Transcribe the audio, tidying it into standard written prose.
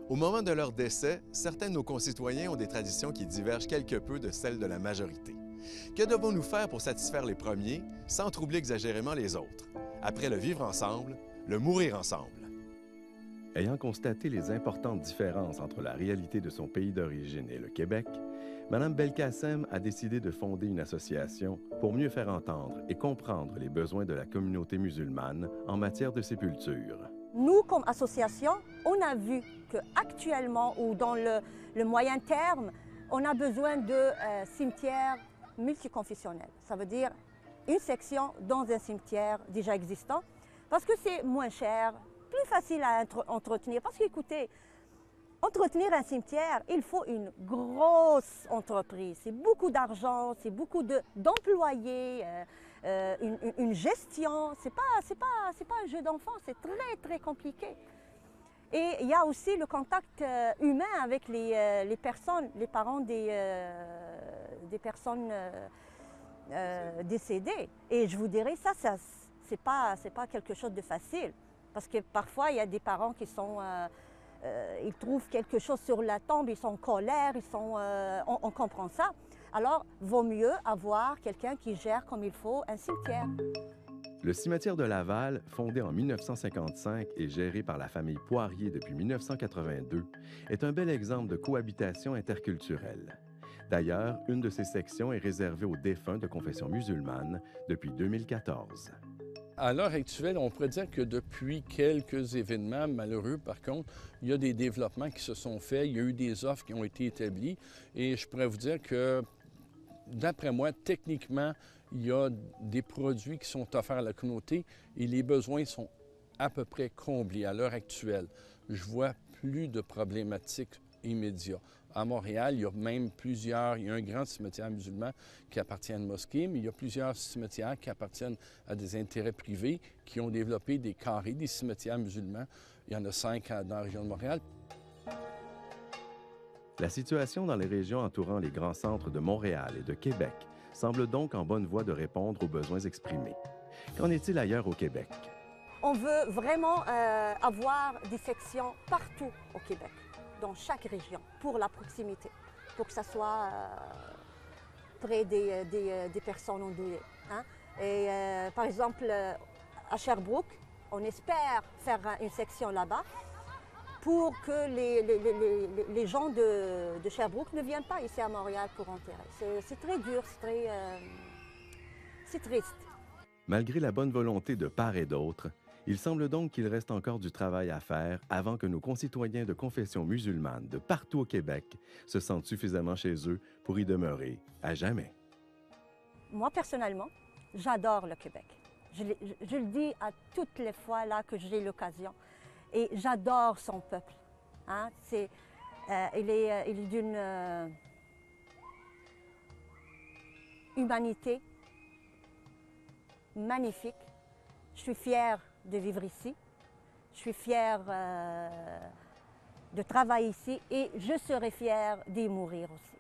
Au moment de leur décès, certains de nos concitoyens ont des traditions qui divergent quelque peu de celles de la majorité. Que devons-nous faire pour satisfaire les premiers sans troubler exagérément les autres? Après le vivre ensemble, le mourir ensemble. Ayant constaté les importantes différences entre la réalité de son pays d'origine et le Québec, Mme Belkacem a décidé de fonder une association pour mieux faire entendre et comprendre les besoins de la communauté musulmane en matière de sépulture. Nous, comme association, on a vu qu'actuellement ou dans le moyen terme, on a besoin de cimetières multiconfessionnels. Ça veut dire une section dans un cimetière déjà existant, parce que c'est moins cher, plus facile à entretenir. Parce qu'écoutez, entretenir un cimetière, il faut une grosse entreprise. C'est beaucoup d'argent, c'est beaucoup d'employés, une gestion. C'est pas un jeu d'enfant, c'est très, très compliqué. Et il y a aussi le contact humain avec les personnes, les parents des personnes décédées. Et je vous dirais, ça c'est pas quelque chose de facile. Parce que parfois, il y a des parents qui sont... ils trouvent quelque chose sur la tombe, ils sont en colère, on comprend ça. Alors, vaut mieux avoir quelqu'un qui gère comme il faut un cimetière. Le cimetière de Laval, fondé en 1955 et géré par la famille Poirier depuis 1982, est un bel exemple de cohabitation interculturelle. D'ailleurs, une de ses sections est réservée aux défunts de confession musulmane depuis 2014. À l'heure actuelle, on pourrait dire que depuis quelques événements malheureux, par contre, il y a des développements qui se sont faits, il y a eu des offres qui ont été établies et je pourrais vous dire que, d'après moi, techniquement, il y a des produits qui sont offerts à la communauté et les besoins sont à peu près comblés à l'heure actuelle. Je vois plus de problématiques immédiates. À Montréal, il y a un grand cimetière musulman qui appartient à une mosquée, mais il y a plusieurs cimetières qui appartiennent à des intérêts privés qui ont développé des carrés, des cimetières musulmans. Il y en a 5 dans la région de Montréal. La situation dans les régions entourant les grands centres de Montréal et de Québec semble donc en bonne voie de répondre aux besoins exprimés. Qu'en est-il ailleurs au Québec? On veut vraiment avoir des sections partout au Québec, dans chaque région, pour la proximité, pour que ça soit près des personnes endeuillées. Hein? Et par exemple, à Sherbrooke, on espère faire une section là-bas pour que les gens de Sherbrooke ne viennent pas ici à Montréal pour enterrer. C'est très dur, c'est triste. Malgré la bonne volonté de part et d'autre, il semble donc qu'il reste encore du travail à faire avant que nos concitoyens de confession musulmane de partout au Québec se sentent suffisamment chez eux pour y demeurer à jamais. Moi, personnellement, j'adore le Québec. Je le dis à toutes les fois là que j'ai l'occasion. Et j'adore son peuple. Hein? Il est d'une humanité magnifique. Je suis fière de vivre ici. Je suis fière de travailler ici et je serai fière d'y mourir aussi.